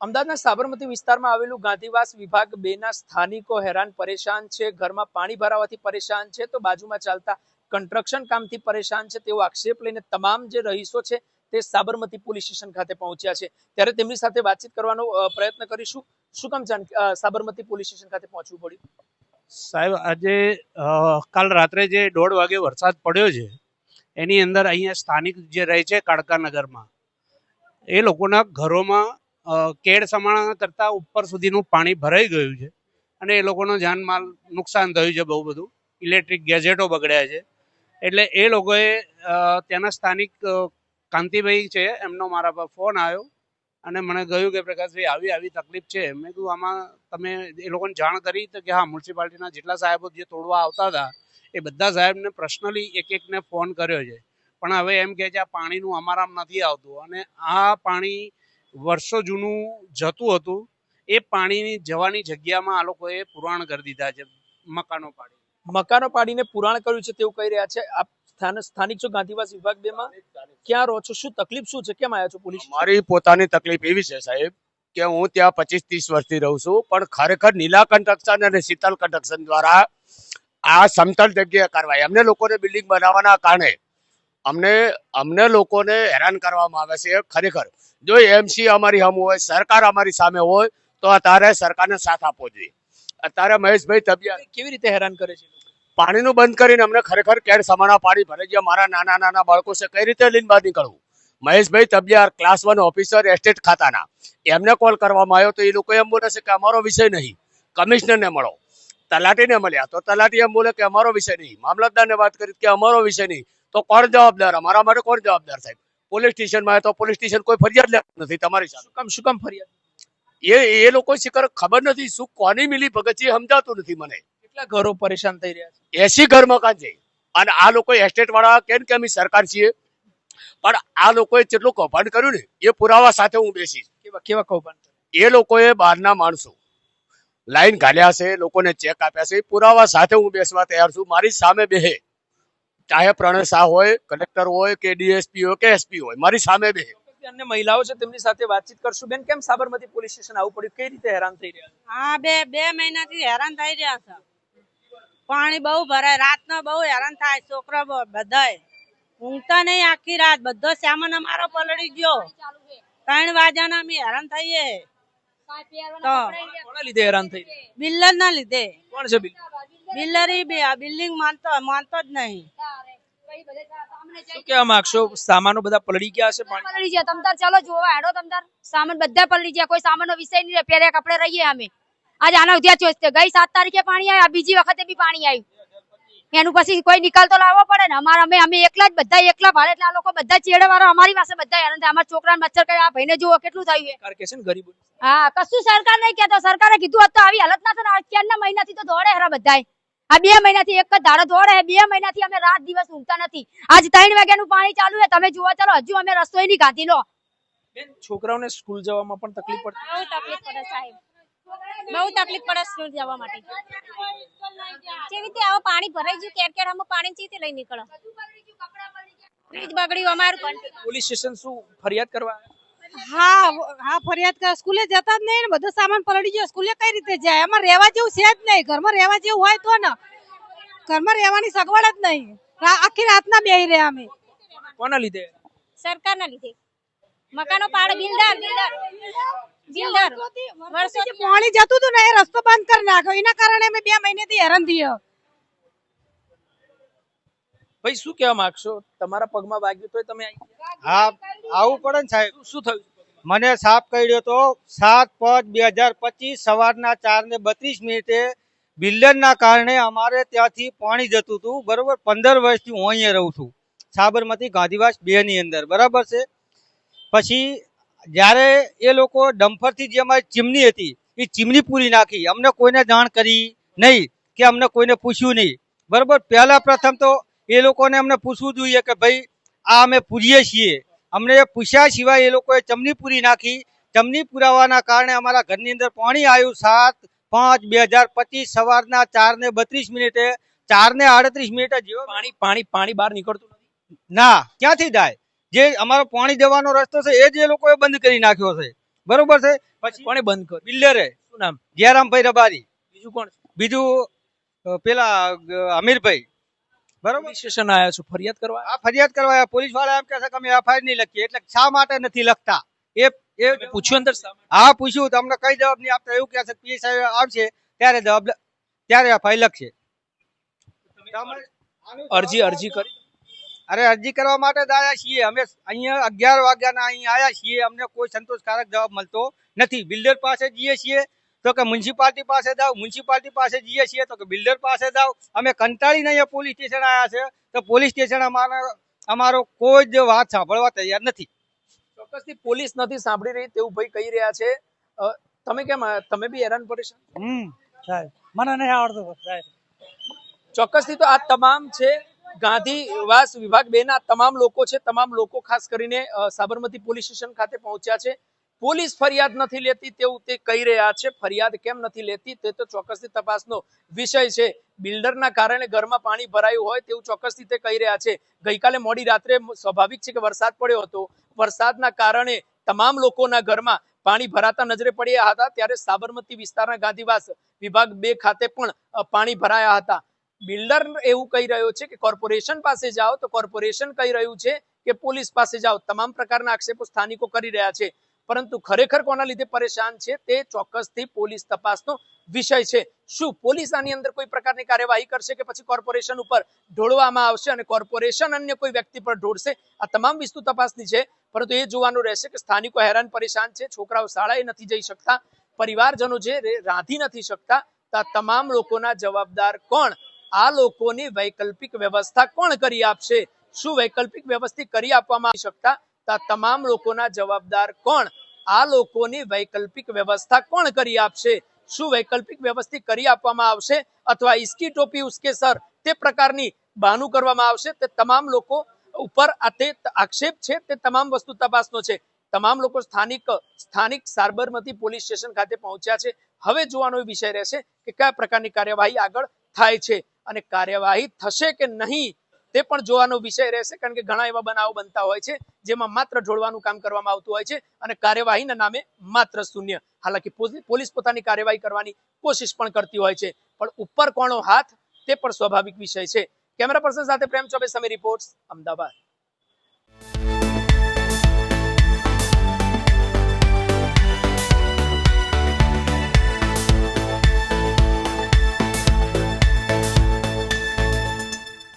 અમદાવાદના સાબરમતી વિસ્તારમાં આવેલું ગાંધીવાસ વિભાગ 2 ના સ્થાનિકો હેરાન પરેશાન છે. ઘરમાં પાણી ભરાવાથી પરેશાન છે તો બાજુમાં ચાલતા કન્સ્ટ્રક્શન કામથી પરેશાન છે તેવો આક્ષેપ લઈને તમામ જે રહીશો છે તે સાબરમતી પોલીસ સ્ટેશન ખાતે પહોંચ્યા છે. ત્યારે તેમની સાથે વાતચીત કરવાનો પ્રયત્ન કરીશું. શું કામ સાબરમતી પોલીસ સ્ટેશન ખાતે પહોંચવું પડ્યું? સાહેબ, આજે કાલ રાત્રે જે 1:30 વાગે વરસાદ પડ્યો છે એની અંદર અહીંયા સ્થાનિક જે રહે છે કાળકાનગરમાં, એ લોકોના ઘરોમાં કેળ સમાણા કરતાં ઉપર સુધીનું પાણી ભરાઈ ગયું છે અને એ લોકોનો જાનમાલ નુકસાન થયું છે. બહુ બધું ઇલેક્ટ્રિક ગેજેટો બગડ્યા છે. એટલે એ લોકોએ ત્યાંના સ્થાનિક કાંતિભાઈ છે એમનો મારા પર ફોન આવ્યો અને મને કહ્યું કે પ્રકાશભાઈ આવી આવી તકલીફ છે. મેં કીધું આમાં તમે એ લોકોને જાણ કરી તો કે હા, મ્યુનિસિપાલિટીના જેટલા સાહેબો જે તોડવા આવતા હતા એ બધા સાહેબને પર્સનલી એક એકને ફોન કર્યો છે. પણ હવે એમ કહે છે આ પાણીનું અમારામ નથી આવતું અને આ પાણી વર્ષો જૂનું જતું હતું એ પાણીની જવાની જગ્યામાં આ લોકોએ પુરાણ કરી દીધા છે. મકાનો પાડીને પુરાણ કર્યું છે તેવું કહી રહ્યા છે. આપ સ્થાનિક છો ગાંધીવાસ વિભાગ 2 માં, ક્યાં રહો છો? શું તકલીફ શું છે? કેમ આવ્યા છો પોલીસ? મારી પોતાની તકલીફ એવી છે સાહેબ કે હું ત્યાં 25-30 વર્ષથી રહું છું, પણ ખરેખર નીલા કન્સ્ટ્રક્શન અને શીતલ કન્સ્ટ્રક્શન દ્વારા આ સમતલ જગ્યાએ કરવાય. અમને લોકોને બિલ્ડિંગ બનાવવાના કારણે અમને લોકોને હેરાન કરવામાં આવે છે. ખરેખર જો એમસી અમારી સામે હોય, સરકાર અમારી સામે હોય તો અત્યારે સરકારને સાથ આપવો જોઈએ. અત્યારે મહેશભાઈ તબિયા કેવી રીતે હેરાન કરે છે? પાણીનું બંધ કરીને અમને ખરેખર કેળ સમાણા પાણી ભરે છે. મારા નાના નાના બાળકો છે, કઈ રીતે લઈને બહાર નીકળવું? મહેશભાઈ તબિયાર ક્લાસ 1 ઓફિસર એસ્ટેટ ખાતાના, એમને કોલ કરવામાં આવ્યો તો એ લોકો એમ બોલે છે કે અમારો વિષય નહીં, કમિશનરને મળો. તલાટીને મળ્યા તો તલાટી એમ બોલે કે અમારો વિષય નહીં. મામલતદારને વાત કરી કે અમારો વિષય નહીં. તો કોણ જવાબદાર? અમારા માટે કોણ જવાબદાર સાહેબ? પોલીસ સ્ટેશનમાં આવ્યા તો પોલીસ સ્ટેશન કોઈ ફરિયાદ લેતું નથી તમારી સામે. શું કામ ફરિયાદ? એ લોકો શિખર ખબર નથી શું કોની મિલી ભગત છે સમજાતું નથી મને. કેટલા ઘરો પરેશાન થઈ રહ્યા છે? 80 ઘર મકાન છે અને આ લોકો એસ્ટેટ વાળા કેમ કે અમે સરકાર છીએ, પણ આ લોકોએ જેટલું કૌભાંડ કર્યું ને એ પુરાવા સાથે હું બેસીશ. કેવા કૌભાંડ? એ લોકોએ બહારના માણસો લાઈન ઘાલ્યા છે, લોકોને ચેક આપ્યા છે. પુરાવા સાથે હું બેસવા તૈયાર છું. મારી સામે બેહે, ચાહે પ્રણય શાહ હોય, કલેક્ટર હોય કે ડીએસપી હોય કે એસપી હોય, મારી સામે બેહે. અન્ય મહિલાઓ છે તેમની સાથે વાતચીત કરશું. બેન, કેમ સાબરમતી પોલીસ સ્ટેશન આવવું પડ્યું? કઈ રીતે હેરાન થઈ રહ્યા? હા, બે મહિનાથી હેરાન થઈ રહ્યા છે. પાણી બહુ ભરાય, રાતનો બહુ હેરાન થાય. છોકરા બધાય ઊંઘતા નહીં આખી રાત. બધો સામાન અમારો પલળી ગયો. 3 વાગ્યાના અમે હેરાન થઈએ. તો કોના લીધે હેરાન થઈ? બિલ્ડર ના લીધે. કોણ છે બિલ્ડર? બિલ્ડિંગ માનતો જ નહીં. શું કહેવા માંગશો? સામાનો બધા પલળી ગયા છે? પાણી પલળી ગયા. તમતાર ચાલો જોવા હેડો. તમતાર સામાન બધા પલળી ગયા. કોઈ સામાનનો વિષય નહીં. પહેર્યા કપડે રહીએ અમે. આજ આના ઉદ્યા ગઈ 7 તારીખે પાણી આવ્યું, બીજી વખતે બી પાણી આવ્યું. એનું પછી કોઈ નિકાલ તો લાવવો પડે ને. અમે એકલા જ બધા એકલા ભાડે, એટલે આ લોકો બધા ચેડે વાળા અમારી પાસે બધા હેરાન થાય. અમારા છોકરાને મચ્છર કરે. આ ભાઈને જુઓ કેટલું થયું છે. હા, કશું સરકાર નહીં કહેતો. સરકારે કીધું હોત તો આવી હાલત ના થાય. ક્યારના મહિનાથી તો દોડે હરા બધા. આ 2 મહિનાથી એક જ ધાડો દોડે. 2 મહિનાથી અમે રાત દિવસ ઊંઘતા નથી. આજ 3 વાગ્યાનું પાણી ચાલુ છે. તમે જુઓ ચાલો, હજુ અમે રસોઈ ની ગાંધી લો. બેન, છોકરાઓને સ્કૂલ જવામાં પણ તકલીફ પડે? બહુ તકલીફ પડે સાહેબ, બહુ તકલીફ પડે સ્કૂલ જવા માટે. કેવી રીતે આવો પાણી ભરાઈ ગયું? કેર આમાં પાણી ચીતે લઈ નીકળો. ફ્રીજ બગડ્યું અમારું. પોલીસ સ્ટેશન શું ફરિયાદ કરવા? હા, ફરિયાદ કર. સ્કૂલે જતા જ નહીં ને, બધો સામાન પલળી ગયો. સ્કૂલે કઈ રીતે જાય? એમાં રહેવા જેવું છે જ નહીં. ઘરમાં રહેવા જેવું હોય તો ને, ઘરમાં રહેવાની સગવડ જ નહીં. આખી રાતના બેહી રહ્યા અમે. કોના લીધે? સરકારના લીધે. મકાનો પાડે બિલ્ડર વર્ષોથી પાણી જતું હતું ને, એ રસ્તો બંધ કરી નાખ્યો. એના કારણે અમે 2 મહિનાથી હેરાન થઈએ. ભાઈ, શું કહેવા માંગશો? તમારા પગમાં વાગ્યું તો તમે હા, આવું પડે ને સાહેબ. શું થયું? મને સાપ કર્યો તો 7/5/2025 સવારના 4:32 બિલ્ડરના કારણે અમારે ત્યાંથી પાણી જતું હતું. બરોબર, 15 વર્ષથી હું અહીંયા રહું છું સાબરમતી ગાંધીવાસ 2 ની અંદર. બરાબર છે. પછી જ્યારે એ લોકો ડમ્ફરથી જે અમારી ચીમની હતી એ ચીમની પૂરી નાખી. અમને કોઈને જાણ કરી નહીં કે અમને કોઈને પૂછ્યું નહીં. બરાબર, પહેલા પ્રથમ તો એ લોકોને અમને પૂછવું જોઈએ કે ભાઈ આ અમે પૂરીએ છીએ. અમને પૂછ્યા સિવાય એ લોકોએ ચમની પૂરી નાખી. ચમની પુરાવાના કારણે અમારા ઘરની અંદર પાણી આવ્યું 7/5/2025 સવારના 4:32 4:38 જેવું. પાણી બહાર નીકળતું નથી? ના, ક્યાંથી જાય? જે અમારો પાણી જવાનો રસ્તો છે એ જ એ લોકોએ બંધ કરી નાખ્યો છે, બરોબર છે. પછી કોણે બંધ કર્યું? બિલ્ડરે, શું નામ? જયરામભાઈ રબારી, બીજું કોણ? બીજું પેલા અમીરભાઈ, બરોબર. પોલીસ સ્ટેશન આવ્યા છો ફરિયાદ કરવા? આ ફરિયાદ કરવા પોલીસ વાળા એમ કહે છે કે અમે એફઆઈઆર નહીં લખીએ, એટલે શા માટે નથી લખતા એ તમે પૂછ્યું અંદર સામે? હા પૂછ્યું, તમને કઈ જવાબ નહીં આપતા, એવું કહે છે પીએસ આવશે ત્યારે જવાબ ત્યારે એફઆઈઆર લખશે. અરજી કરી? અરે અરજી કરવા માટે જ આવ્યા છીએ અમે, અહીંયા 11 વાગ્યાના અહીં આવ્યા છીએ, અમને કોઈ સંતોષકારક જવાબ મળતો નથી. બિલ્ડર પાસે જઈએ છીએ તો કે મ્યુનિસિપાલિટી પાસે જાઓ, મ્યુનિસિપાલિટી પાસે જઈએ છીએ તો કે બિલ્ડર પાસે જાઓ. અમે કંટાળીને અહીંયા પોલીસ સ્ટેશન આવ્યા છે તો પોલીસ સ્ટેશન અમારો કોઈ જ વાત સાંભળવા તૈયાર નથી. ચોક્કસથી પોલીસ નથી સાંભળી રહી તેવું ભાઈ કહી રહ્યા છે. તમે કેમ તમે બી હેરાન પરેશાન? સાહેબ મને નહીં આવડતું સાહેબ. ચોક્કસથી તો આ તમામ છે ગાંધીવાસ વિભાગ 2 ના તમામ લોકો છે. તમામ લોકો ખાસ કરીને સાબરમતી પોલીસ સ્ટેશન ખાતે પહોંચ્યા છે. પોલીસ ફરિયાદ નથી લેતી તેવું તે કહી રહ્યા છે. ફરિયાદ કેમ નથી લેતી તે તો ચોક્કસથી તપાસનો વિષય છે. બિલ્ડરના કારણે ઘરમાં પાણી ભરાયું હોય તેવું ચોક્કસથી તે કહી રહ્યા છે. ગઈકાલે મોડી રાત્રે સ્વાભાવિક છે કે વરસાદ પડ્યો હતો. વરસાદના કારણે તમામ લોકોના ઘરમાં પાણી ભરાતા નજરે પડ્યા હતા. ત્યારે સાબરમતી વિસ્તારના ગાંધીવાસ વિભાગ 2 ખાતે પણ પાણી ભરાયા હતા. બિલ્ડર એવું કહી રહ્યો છે કે કોર્પોરેશન પાસે જાઓ તો કોર્પોરેશન કહી રહ્યું છે કે પોલીસ પાસે જાઓ. તમામ પ્રકારના આક્ષેપો સ્થાનિકો કરી રહ્યા છે. પરંતુ ખરેખર કોના લીધે પરેશાન છે તે ચોક્કસથી પોલીસ તપાસનો વિષય છે. શું પોલીસ આની અંદર કોઈ પ્રકારની કાર્યવાહી કરશે કે પછી કોર્પોરેશન ઉપર ઢોળવામાં આવશે અને કોર્પોરેશન અન્ય કોઈ વ્યક્તિ પર ઢોળશે? આ તમામ વસ્તુ તપાસની છે. પરંતુ એ જોવાનું રહેશે કે સ્થાનિકો હેરાન પરેશાન છે. છોકરાઓ શાળાએ નથી જઈ શકતા, પરિવારજનો જે રાંધી નથી શકતા. તો આ તમામ લોકોના જવાબદાર કોણ? આ લોકોની વૈકલ્પિક વ્યવસ્થા કોણ કરી આપશે? શું વૈકલ્પિક વ્યવસ્થિત કરી આપવામાં આવી શકતા? આ તમામ લોકોના જવાબદાર કોણ? આ લોકોની વૈકલ્પિક વ્યવસ્થા કોણ કરી આપશે? શું વૈકલ્પિક વ્યવસ્થિત કરી આપવામાં આવશે અથવા ઇસકી ટોપી ઉસકે સર તે પ્રકારની બહાનું કરવામાં આવશે? તે તમામ લોકો ઉપર આ તે આક્ષેપ છે તે તમામ વસ્તુ તપાસનો છે. તમામ લોકો સ્થાનિક સાબરમતી પોલીસ સ્ટેશન ખાતે પહોંચ્યા છે. હવે જોવાનો વિષય રહેશે કે કયા પ્રકારની કાર્યવાહી આગળ થાય છે અને કાર્યવાહી થશે કે નહીં તે પણ જોવાનો વિષય રહેશે. કારણ કે ઘણા એવા બનાવો બનતા હોય છે જેમાં માત્ર ઢોળવાનું કામ કરવામાં આવતું હોય છે અને કાર્યવાહીના નામે માત્ર શૂન્ય. હાલાકી પોલીસ પોતાની કાર્યવાહી કરવાની કોશિશ પણ કરતી હોય છે, પણ ઉપર કોનો હાથ તે પણ સ્વાભાવિક વિષય છે. કેમેરા પર્સન સાથે પ્રેમ ચોબે, સમય રિપોર્ટ્સ, અમદાવાદ.